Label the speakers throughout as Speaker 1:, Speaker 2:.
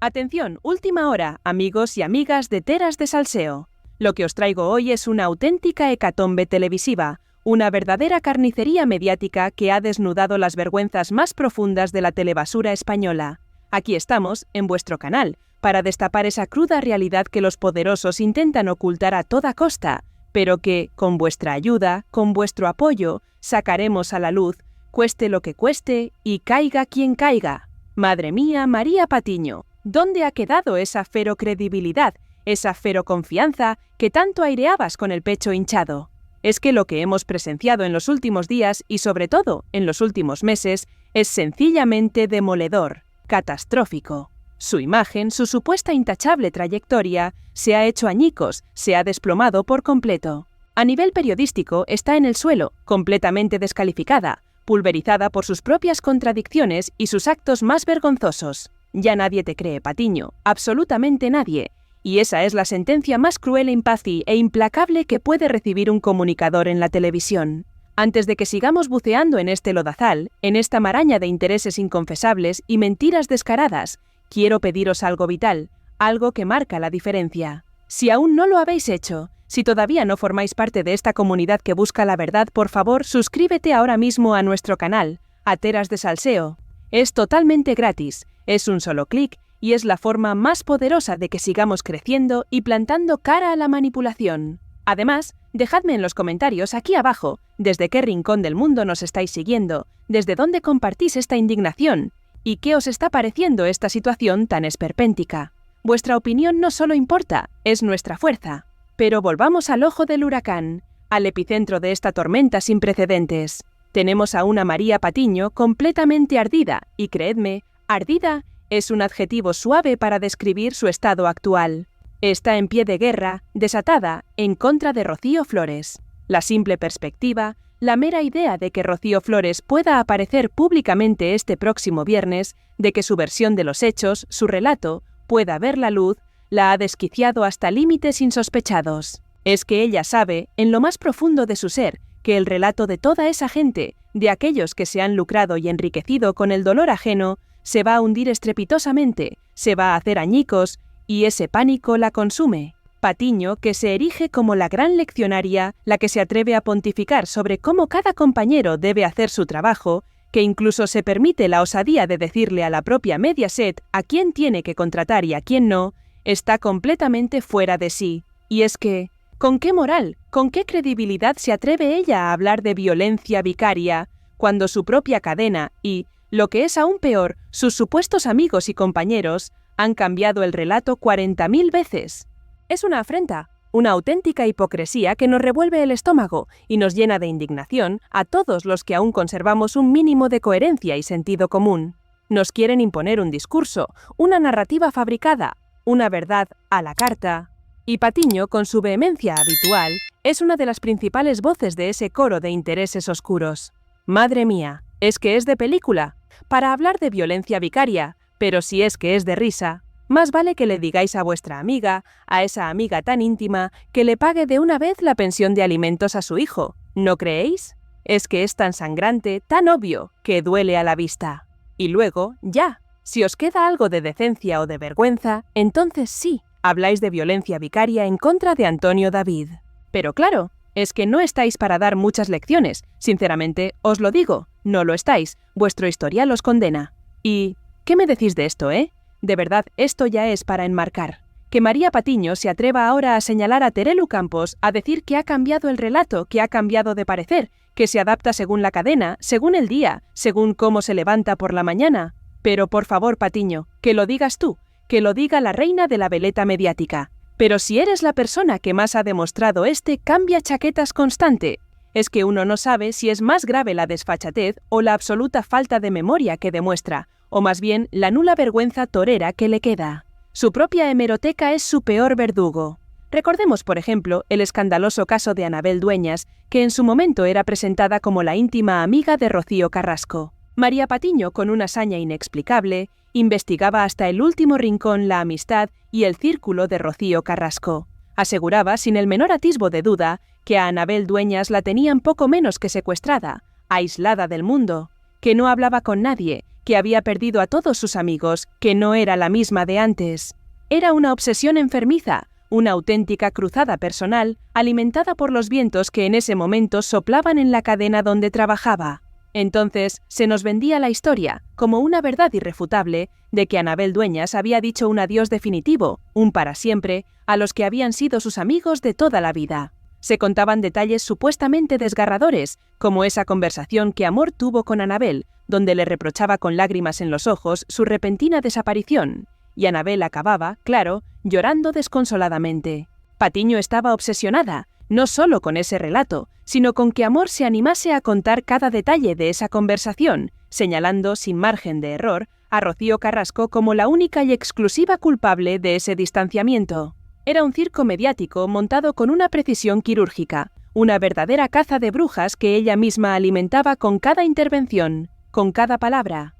Speaker 1: Atención, última hora, amigos y amigas de Teras de Salseo. Lo que os traigo hoy es una auténtica hecatombe televisiva, una verdadera carnicería mediática que ha desnudado las vergüenzas más profundas de la telebasura española. Aquí estamos, en vuestro canal, para destapar esa cruda realidad que los poderosos intentan ocultar a toda costa, pero que, con vuestra ayuda, con vuestro apoyo, sacaremos a la luz, cueste lo que cueste y caiga quien caiga. Madre mía, María Patiño, ¿dónde ha quedado esa ferocredibilidad, esa feroconfianza que tanto aireabas con el pecho hinchado? Es que lo que hemos presenciado en los últimos días y sobre todo en los últimos meses es sencillamente demoledor, catastrófico. Su imagen, su supuesta intachable trayectoria, se ha hecho añicos, se ha desplomado por completo. A nivel periodístico está en el suelo, completamente descalificada, pulverizada por sus propias contradicciones y sus actos más vergonzosos. Ya nadie te cree, Patiño, absolutamente nadie. Y esa es la sentencia más cruel, impacible e implacable que puede recibir un comunicador en la televisión. Antes de que sigamos buceando en este lodazal, en esta maraña de intereses inconfesables y mentiras descaradas, quiero pediros algo vital, algo que marca la diferencia. Si aún no lo habéis hecho, si todavía no formáis parte de esta comunidad que busca la verdad, por favor, suscríbete ahora mismo a nuestro canal, a Teras de Salseo. Es totalmente gratis, es un solo clic y es la forma más poderosa de que sigamos creciendo y plantando cara a la manipulación. Además, dejadme en los comentarios aquí abajo desde qué rincón del mundo nos estáis siguiendo, desde dónde compartís esta indignación y qué os está pareciendo esta situación tan esperpéntica. Vuestra opinión no solo importa, es nuestra fuerza. Pero volvamos al ojo del huracán, al epicentro de esta tormenta sin precedentes. Tenemos a una María Patiño completamente ardida, y creedme, ardida es un adjetivo suave para describir su estado actual. Está en pie de guerra, desatada, en contra de Rocío Flores. La simple perspectiva, la mera idea de que Rocío Flores pueda aparecer públicamente este próximo viernes, de que su versión de los hechos, su relato, pueda ver la luz, la ha desquiciado hasta límites insospechados. Es que ella sabe, en lo más profundo de su ser, que el relato de toda esa gente, de aquellos que se han lucrado y enriquecido con el dolor ajeno, se va a hundir estrepitosamente, se va a hacer añicos, y ese pánico la consume. Patiño, que se erige como la gran leccionaria, la que se atreve a pontificar sobre cómo cada compañero debe hacer su trabajo, que incluso se permite la osadía de decirle a la propia Mediaset a quién tiene que contratar y a quién no, está completamente fuera de sí. Y es que, ¿con qué moral, con qué credibilidad se atreve ella a hablar de violencia vicaria, cuando su propia cadena y, lo que es aún peor, sus supuestos amigos y compañeros han cambiado el relato 40.000 veces? Es una afrenta, una auténtica hipocresía que nos revuelve el estómago y nos llena de indignación a todos los que aún conservamos un mínimo de coherencia y sentido común. Nos quieren imponer un discurso, una narrativa fabricada, una verdad a la carta. Y Patiño, con su vehemencia habitual, es una de las principales voces de ese coro de intereses oscuros. Madre mía, es que es de película, para hablar de violencia vicaria, pero si es que es de risa, más vale que le digáis a vuestra amiga, a esa amiga tan íntima, que le pague de una vez la pensión de alimentos a su hijo, ¿no creéis? Es que es tan sangrante, tan obvio, que duele a la vista. Y luego, ya, si os queda algo de decencia o de vergüenza, entonces sí, habláis de violencia vicaria en contra de Antonio David. Pero claro, es que no estáis para dar muchas lecciones, sinceramente, os lo digo, no lo estáis, vuestro historial os condena. ¿Y qué me decís de esto, De verdad, esto ya es para enmarcar. Que María Patiño se atreva ahora a señalar a Terelu Campos, a decir que ha cambiado el relato, que ha cambiado de parecer, que se adapta según la cadena, según el día, según cómo se levanta por la mañana. Pero por favor, Patiño, que lo digas tú, que lo diga la reina de la veleta mediática. Pero si eres la persona que más ha demostrado cambia chaquetas constante, es que uno no sabe si es más grave la desfachatez o la absoluta falta de memoria que demuestra, o más bien la nula vergüenza torera que le queda. Su propia hemeroteca es su peor verdugo. Recordemos, por ejemplo, el escandaloso caso de Anabel Dueñas, que en su momento era presentada como la íntima amiga de Rocío Carrasco. María Patiño, con una saña inexplicable, investigaba hasta el último rincón la amistad y el círculo de Rocío Carrasco. Aseguraba, sin el menor atisbo de duda, que a Anabel Dueñas la tenían poco menos que secuestrada, aislada del mundo, que no hablaba con nadie, que había perdido a todos sus amigos, que no era la misma de antes. Era una obsesión enfermiza, una auténtica cruzada personal, alimentada por los vientos que en ese momento soplaban en la cadena donde trabajaba. Entonces se nos vendía la historia, como una verdad irrefutable, de que Anabel Dueñas había dicho un adiós definitivo, un para siempre, a los que habían sido sus amigos de toda la vida. Se contaban detalles supuestamente desgarradores, como esa conversación que Amor tuvo con Anabel, donde le reprochaba con lágrimas en los ojos su repentina desaparición, y Anabel acababa, claro, llorando desconsoladamente. Patiño estaba obsesionada, no solo con ese relato, sino con que Amor se animase a contar cada detalle de esa conversación, señalando, sin margen de error, a Rocío Carrasco como la única y exclusiva culpable de ese distanciamiento. Era un circo mediático montado con una precisión quirúrgica, una verdadera caza de brujas que ella misma alimentaba con cada intervención, con cada palabra.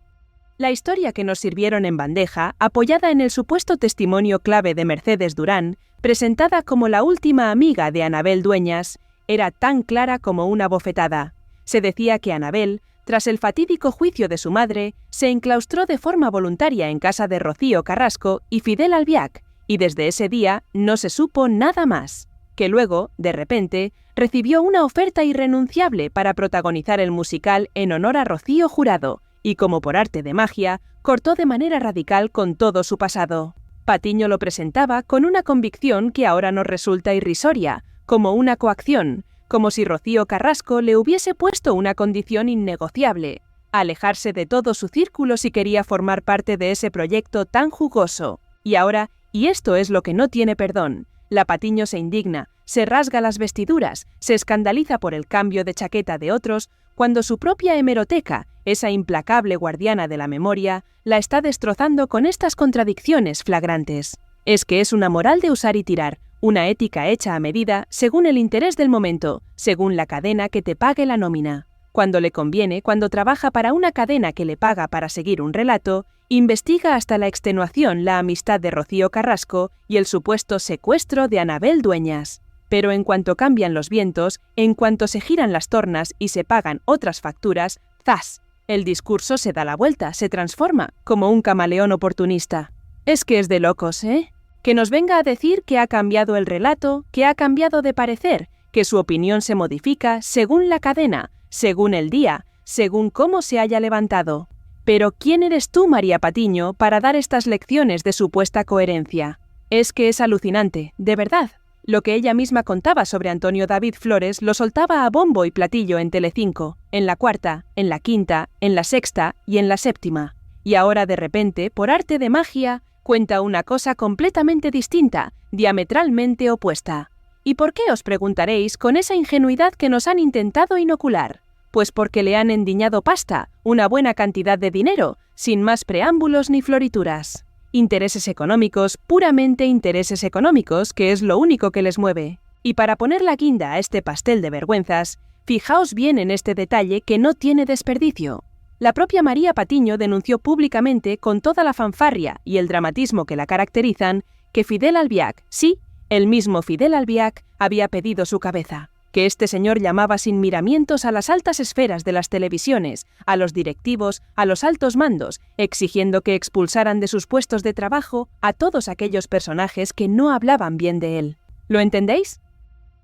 Speaker 1: La historia que nos sirvieron en bandeja, apoyada en el supuesto testimonio clave de Mercedes Durán, presentada como la última amiga de Anabel Dueñas, era tan clara como una bofetada. Se decía que Anabel, tras el fatídico juicio de su madre, se enclaustró de forma voluntaria en casa de Rocío Carrasco y Fidel Albiac, y desde ese día no se supo nada más. Que luego, de repente, recibió una oferta irrenunciable para protagonizar el musical en honor a Rocío Jurado, y como por arte de magia, cortó de manera radical con todo su pasado. Patiño lo presentaba con una convicción que ahora nos resulta irrisoria, como una coacción, como si Rocío Carrasco le hubiese puesto una condición innegociable: alejarse de todo su círculo si quería formar parte de ese proyecto tan jugoso. Y ahora, y esto es lo que no tiene perdón, la Patiño se indigna, se rasga las vestiduras, se escandaliza por el cambio de chaqueta de otros, cuando su propia hemeroteca, esa implacable guardiana de la memoria, la está destrozando con estas contradicciones flagrantes. Es que es una moral de usar y tirar, una ética hecha a medida, según el interés del momento, según la cadena que te pague la nómina. Cuando le conviene, cuando trabaja para una cadena que le paga para seguir un relato, investiga hasta la extenuación la amistad de Rocío Carrasco y el supuesto secuestro de Anabel Dueñas. Pero en cuanto cambian los vientos, en cuanto se giran las tornas y se pagan otras facturas, ¡zas! El discurso se da la vuelta, se transforma, como un camaleón oportunista. Es que es de locos, ¿eh? Que nos venga a decir que ha cambiado el relato, que ha cambiado de parecer, que su opinión se modifica según la cadena, según el día, según cómo se haya levantado. Pero ¿quién eres tú, María Patiño, para dar estas lecciones de supuesta coherencia? Es que es alucinante, de verdad. Lo que ella misma contaba sobre Antonio David Flores lo soltaba a bombo y platillo en Telecinco, en la cuarta, en la quinta, en la sexta y en la séptima. Y ahora de repente, por arte de magia, cuenta una cosa completamente distinta, diametralmente opuesta. ¿Y por qué, os preguntaréis, con esa ingenuidad que nos han intentado inocular? Pues porque le han endiñado pasta, una buena cantidad de dinero, sin más preámbulos ni florituras. Intereses económicos, puramente intereses económicos, que es lo único que les mueve. Y para poner la guinda a este pastel de vergüenzas, fijaos bien en este detalle que no tiene desperdicio. La propia María Patiño denunció públicamente, con toda la fanfarria y el dramatismo que la caracterizan, que Fidel Albiac, sí, el mismo Fidel Albiac, había pedido su cabeza. Que este señor llamaba sin miramientos a las altas esferas de las televisiones, a los directivos, a los altos mandos, exigiendo que expulsaran de sus puestos de trabajo a todos aquellos personajes que no hablaban bien de él. ¿Lo entendéis?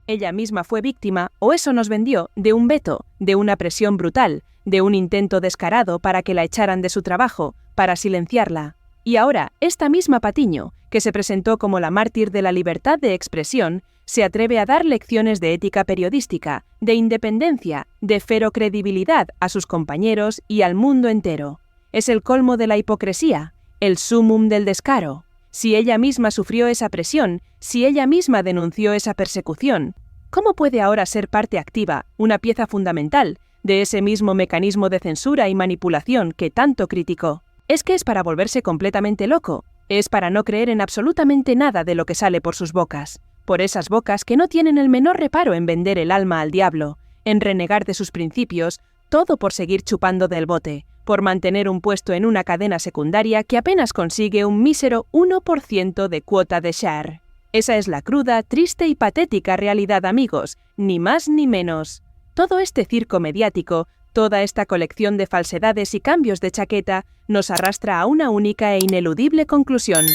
Speaker 1: Ella misma fue víctima, o eso nos vendió, de un veto, de una presión brutal, de un intento descarado para que la echaran de su trabajo, para silenciarla. Y ahora, esta misma Patiño, que se presentó como la mártir de la libertad de expresión, se atreve a dar lecciones de ética periodística, de independencia, de ferocredibilidad a sus compañeros y al mundo entero. Es el colmo de la hipocresía, el sumum del descaro. Si ella misma sufrió esa presión, si ella misma denunció esa persecución, ¿cómo puede ahora ser parte activa, una pieza fundamental, de ese mismo mecanismo de censura y manipulación que tanto criticó? Es que es para volverse completamente loco, es para no creer en absolutamente nada de lo que sale por sus bocas. Por esas bocas que no tienen el menor reparo en vender el alma al diablo, en renegar de sus principios, todo por seguir chupando del bote, por mantener un puesto en una cadena secundaria que apenas consigue un mísero 1% de cuota de share. Esa es la cruda, triste y patética realidad, amigos, ni más ni menos. Todo este circo mediático, Toda esta colección de falsedades y cambios de chaqueta nos arrastra a una única e ineludible conclusión.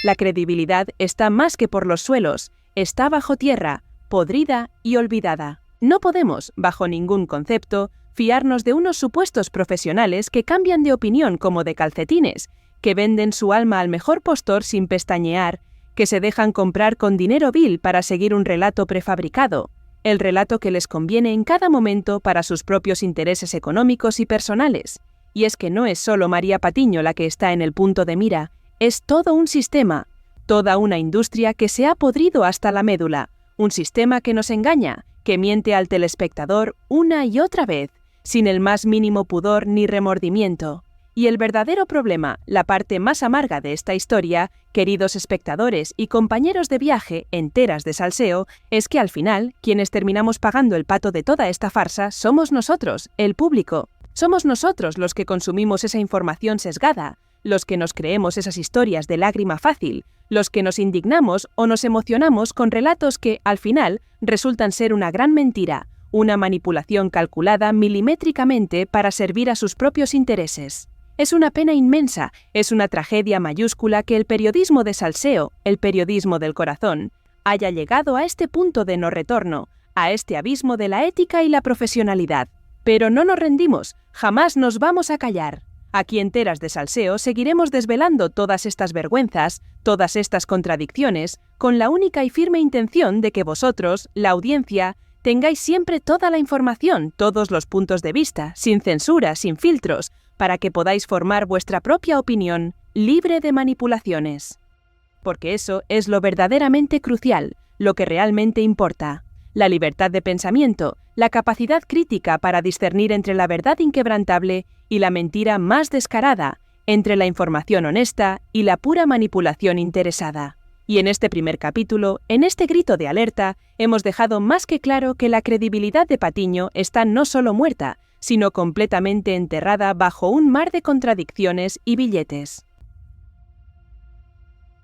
Speaker 1: La credibilidad está más que por los suelos, está bajo tierra, podrida y olvidada. No podemos, bajo ningún concepto, fiarnos de unos supuestos profesionales que cambian de opinión como de calcetines, que venden su alma al mejor postor sin pestañear, que se dejan comprar con dinero vil para seguir un relato prefabricado, el relato que les conviene en cada momento para sus propios intereses económicos y personales. Y es que no es solo María Patiño la que está en el punto de mira, es todo un sistema, toda una industria que se ha podrido hasta la médula, un sistema que nos engaña, que miente al telespectador una y otra vez, sin el más mínimo pudor ni remordimiento. Y el verdadero problema, la parte más amarga de esta historia, queridos espectadores y compañeros de viaje enteras de salseo, es que al final, quienes terminamos pagando el pato de toda esta farsa somos nosotros, el público. Somos nosotros los que consumimos esa información sesgada, los que nos creemos esas historias de lágrima fácil, los que nos indignamos o nos emocionamos con relatos que, al final, resultan ser una gran mentira, una manipulación calculada milimétricamente para servir a sus propios intereses. Es una pena inmensa, es una tragedia mayúscula que el periodismo de salseo, el periodismo del corazón, haya llegado a este punto de no retorno, a este abismo de la ética y la profesionalidad. Pero no nos rendimos, jamás nos vamos a callar. Aquí en Teras de Salseo seguiremos desvelando todas estas vergüenzas, todas estas contradicciones, con la única y firme intención de que vosotros, la audiencia, tengáis siempre toda la información, todos los puntos de vista, sin censura, sin filtros, para que podáis formar vuestra propia opinión, libre de manipulaciones. Porque eso es lo verdaderamente crucial, lo que realmente importa. La libertad de pensamiento, la capacidad crítica para discernir entre la verdad inquebrantable y la mentira más descarada, entre la información honesta y la pura manipulación interesada. Y en este primer capítulo, en este grito de alerta, hemos dejado más que claro que la credibilidad de Patiño está no solo muerta, sino completamente enterrada bajo un mar de contradicciones y billetes.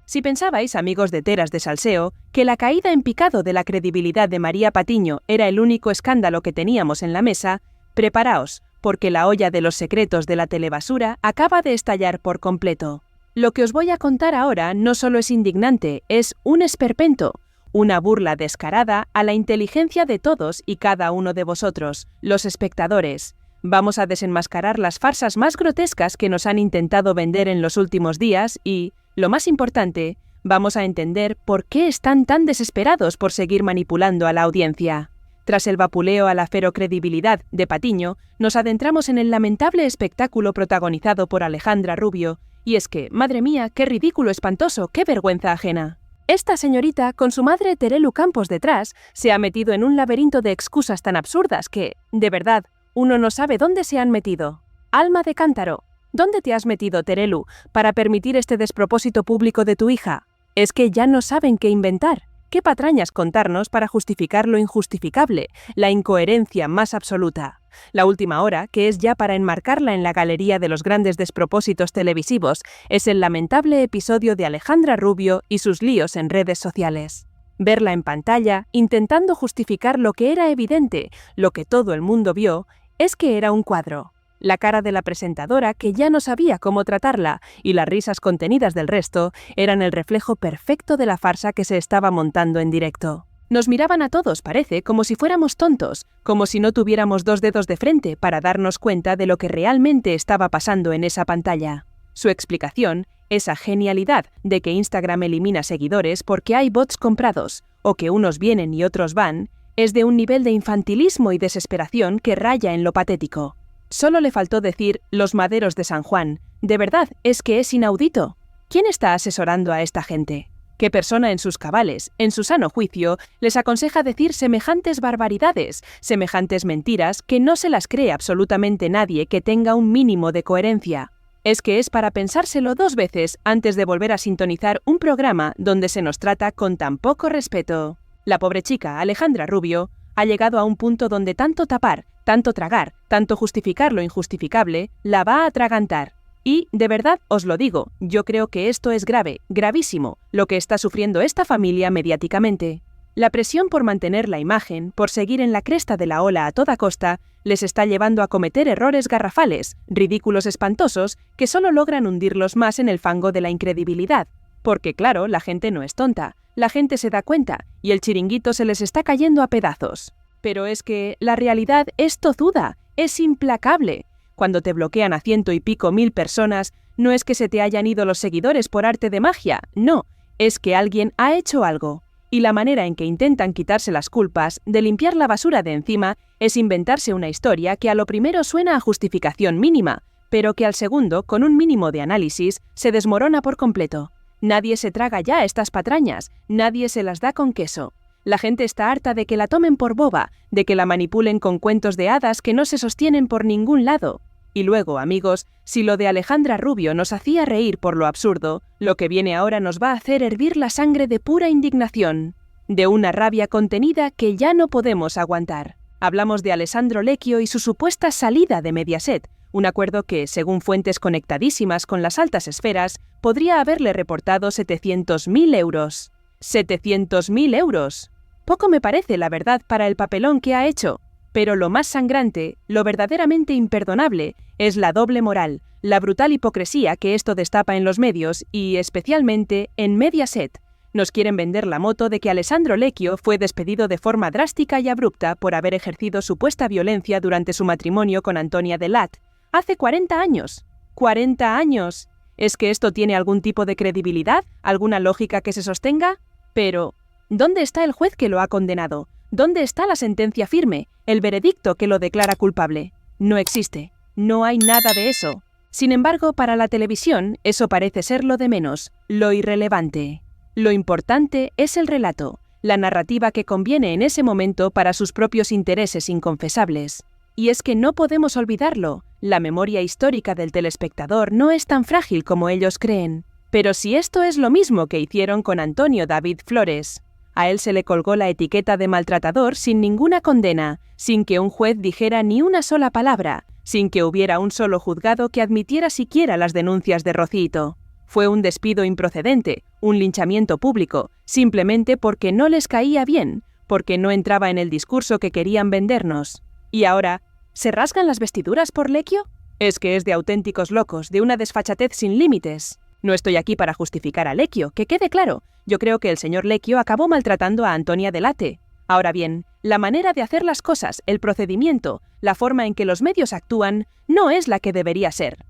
Speaker 1: Si pensabais, amigos de Teras de Salseo, que la caída en picado de la credibilidad de María Patiño era el único escándalo que teníamos en la mesa, preparaos, porque la olla de los secretos de la telebasura acaba de estallar por completo. Lo que os voy a contar ahora no solo es indignante, es un esperpento, una burla descarada a la inteligencia de todos y cada uno de vosotros, los espectadores. Vamos a desenmascarar las farsas más grotescas que nos han intentado vender en los últimos días y, lo más importante, vamos a entender por qué están tan desesperados por seguir manipulando a la audiencia. Tras el vapuleo a la ferocredibilidad de Patiño, nos adentramos en el lamentable espectáculo protagonizado por Alejandra Rubio, y es que, madre mía, qué ridículo espantoso, qué vergüenza ajena. Esta señorita, con su madre Terelu Campos detrás, se ha metido en un laberinto de excusas tan absurdas que, de verdad, uno no sabe dónde se han metido. Alma de cántaro, ¿dónde te has metido, Terelu, para permitir este despropósito público de tu hija? Es que ya no saben qué inventar. ¿Qué patrañas contarnos para justificar lo injustificable, la incoherencia más absoluta? La última hora, que es ya para enmarcarla en la galería de los grandes despropósitos televisivos, es el lamentable episodio de Alejandra Rubio y sus líos en redes sociales. Verla en pantalla, intentando justificar lo que era evidente, lo que todo el mundo vio, es que era un cuadro. La cara de la presentadora, que ya no sabía cómo tratarla, y las risas contenidas del resto, eran el reflejo perfecto de la farsa que se estaba montando en directo. Nos miraban a todos, parece, como si fuéramos tontos, como si no tuviéramos dos dedos de frente para darnos cuenta de lo que realmente estaba pasando en esa pantalla. Su explicación, esa genialidad de que Instagram elimina seguidores porque hay bots comprados, o que unos vienen y otros van, es de un nivel de infantilismo y desesperación que raya en lo patético. Solo le faltó decir los maderos de San Juan. De verdad, es que es inaudito. ¿Quién está asesorando a esta gente? ¿Qué persona en sus cabales, en su sano juicio, les aconseja decir semejantes barbaridades, semejantes mentiras que no se las cree absolutamente nadie que tenga un mínimo de coherencia? Es que es para pensárselo dos veces antes de volver a sintonizar un programa donde se nos trata con tan poco respeto. La pobre chica, Alejandra Rubio, ha llegado a un punto donde tanto tapar, tanto tragar, tanto justificar lo injustificable, la va a atragantar. Y, de verdad, os lo digo, yo creo que esto es grave, gravísimo, lo que está sufriendo esta familia mediáticamente. La presión por mantener la imagen, por seguir en la cresta de la ola a toda costa, les está llevando a cometer errores garrafales, ridículos espantosos, que solo logran hundirlos más en el fango de la incredibilidad. Porque claro, la gente no es tonta, la gente se da cuenta, y el chiringuito se les está cayendo a pedazos. Pero es que la realidad es tozuda, es implacable. Cuando te bloquean a 100 y pico mil personas, no es que se te hayan ido los seguidores por arte de magia, no, es que alguien ha hecho algo. Y la manera en que intentan quitarse las culpas, de limpiar la basura de encima, es inventarse una historia que a lo primero suena a justificación mínima, pero que al segundo, con un mínimo de análisis, se desmorona por completo. Nadie se traga ya estas patrañas, nadie se las da con queso. La gente está harta de que la tomen por boba, de que la manipulen con cuentos de hadas que no se sostienen por ningún lado. Y luego, amigos, si lo de Alejandra Rubio nos hacía reír por lo absurdo, lo que viene ahora nos va a hacer hervir la sangre de pura indignación, de una rabia contenida que ya no podemos aguantar. Hablamos de Alessandro Lecchio y su supuesta salida de Mediaset, un acuerdo que, según fuentes conectadísimas con las altas esferas, podría haberle reportado 700.000 euros. ¡700.000 euros! Poco me parece, la verdad, para el papelón que ha hecho. Pero lo más sangrante, lo verdaderamente imperdonable, es la doble moral, la brutal hipocresía que esto destapa en los medios y, especialmente, en Mediaset. Nos quieren vender la moto de que Alessandro Lecchio fue despedido de forma drástica y abrupta por haber ejercido supuesta violencia durante su matrimonio con Antonia Delat. Hace 40 años. ¡40 años! ¿Es que esto tiene algún tipo de credibilidad? ¿Alguna lógica que se sostenga? Pero, ¿dónde está el juez que lo ha condenado? ¿Dónde está la sentencia firme, el veredicto que lo declara culpable? No existe. No hay nada de eso. Sin embargo, para la televisión, eso parece ser lo de menos, lo irrelevante. Lo importante es el relato, la narrativa que conviene en ese momento para sus propios intereses inconfesables. Y es que no podemos olvidarlo, la memoria histórica del telespectador no es tan frágil como ellos creen. Pero si esto es lo mismo que hicieron con Antonio David Flores, a él se le colgó la etiqueta de maltratador sin ninguna condena, sin que un juez dijera ni una sola palabra, sin que hubiera un solo juzgado que admitiera siquiera las denuncias de Rocito. Fue un despido improcedente, un linchamiento público, simplemente porque no les caía bien, porque no entraba en el discurso que querían vendernos. Y ahora, ¿se rasgan las vestiduras por Lecchio? Es que es de auténticos locos, de una desfachatez sin límites. No estoy aquí para justificar a Lecchio, que quede claro. Yo creo que el señor Lecchio acabó maltratando a Antonia Delate. Ahora bien, la manera de hacer las cosas, el procedimiento, la forma en que los medios actúan, no es la que debería ser.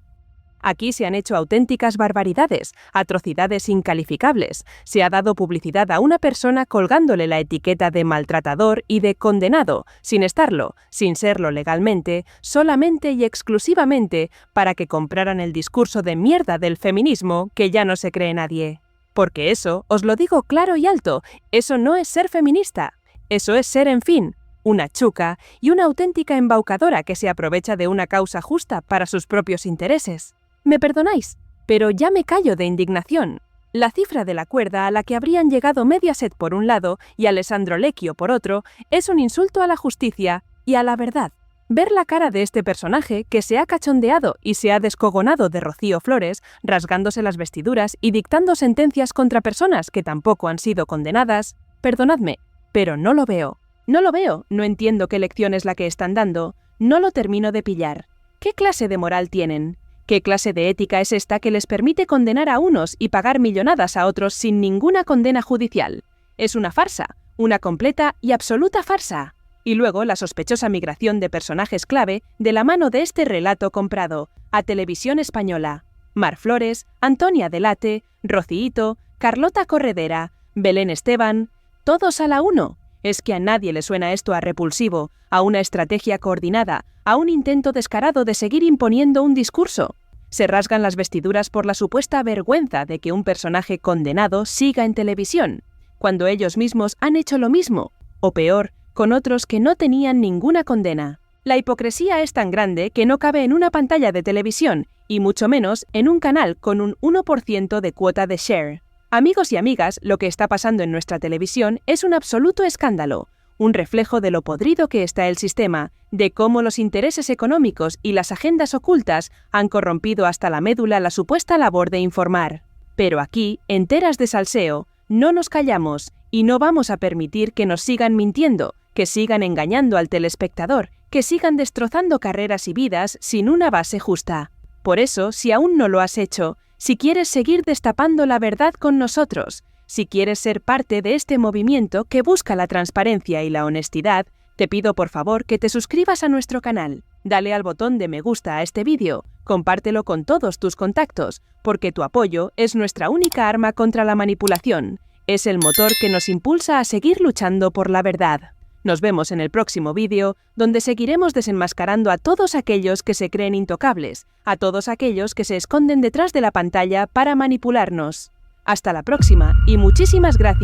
Speaker 1: Aquí se han hecho auténticas barbaridades, atrocidades incalificables. Se ha dado publicidad a una persona colgándole la etiqueta de maltratador y de condenado, sin estarlo, sin serlo legalmente, solamente y exclusivamente para que compraran el discurso de mierda del feminismo que ya no se cree nadie. Porque eso, os lo digo claro y alto, eso no es ser feminista. Eso es ser, en fin, una chuca y una auténtica embaucadora que se aprovecha de una causa justa para sus propios intereses. ¿Me perdonáis? Pero ya me callo de indignación. La cifra de la cuerda a la que habrían llegado Mediaset por un lado y Alessandro Lecchio por otro es un insulto a la justicia y a la verdad. Ver la cara de este personaje que se ha cachondeado y se ha descogonado de Rocío Flores, rasgándose las vestiduras y dictando sentencias contra personas que tampoco han sido condenadas, perdonadme, pero no lo veo. No lo veo, no entiendo qué lección es la que están dando, no lo termino de pillar. ¿Qué clase de moral tienen? ¿Qué clase de ética es esta que les permite condenar a unos y pagar millonadas a otros sin ninguna condena judicial? Es una farsa, una completa y absoluta farsa. Y luego la sospechosa migración de personajes clave de la mano de este relato comprado a Televisión Española. Mar Flores, Antonia Delate, Rocíito, Carlota Corredera, Belén Esteban, todos a la uno. Es que a nadie le suena esto a repulsivo, a una estrategia coordinada, a un intento descarado de seguir imponiendo un discurso. Se rasgan las vestiduras por la supuesta vergüenza de que un personaje condenado siga en televisión, cuando ellos mismos han hecho lo mismo, o peor, con otros que no tenían ninguna condena. La hipocresía es tan grande que no cabe en una pantalla de televisión, y mucho menos en un canal con un 1% de cuota de share. Amigos y amigas, lo que está pasando en nuestra televisión es un absoluto escándalo, un reflejo de lo podrido que está el sistema, de cómo los intereses económicos y las agendas ocultas han corrompido hasta la médula la supuesta labor de informar. Pero aquí, en Teras de Salseo, no nos callamos Y no vamos a permitir que nos sigan mintiendo, que sigan engañando al telespectador, que sigan destrozando carreras y vidas sin una base justa. Por eso, si aún no lo has hecho, si quieres seguir destapando la verdad con nosotros, si quieres ser parte de este movimiento que busca la transparencia y la honestidad, te pido por favor que te suscribas a nuestro canal. Dale al botón de me gusta a este vídeo, compártelo con todos tus contactos, porque tu apoyo es nuestra única arma contra la manipulación. Es el motor que nos impulsa a seguir luchando por la verdad. Nos vemos en el próximo vídeo, donde seguiremos desenmascarando a todos aquellos que se creen intocables, a todos aquellos que se esconden detrás de la pantalla para manipularnos. Hasta la próxima y muchísimas gracias.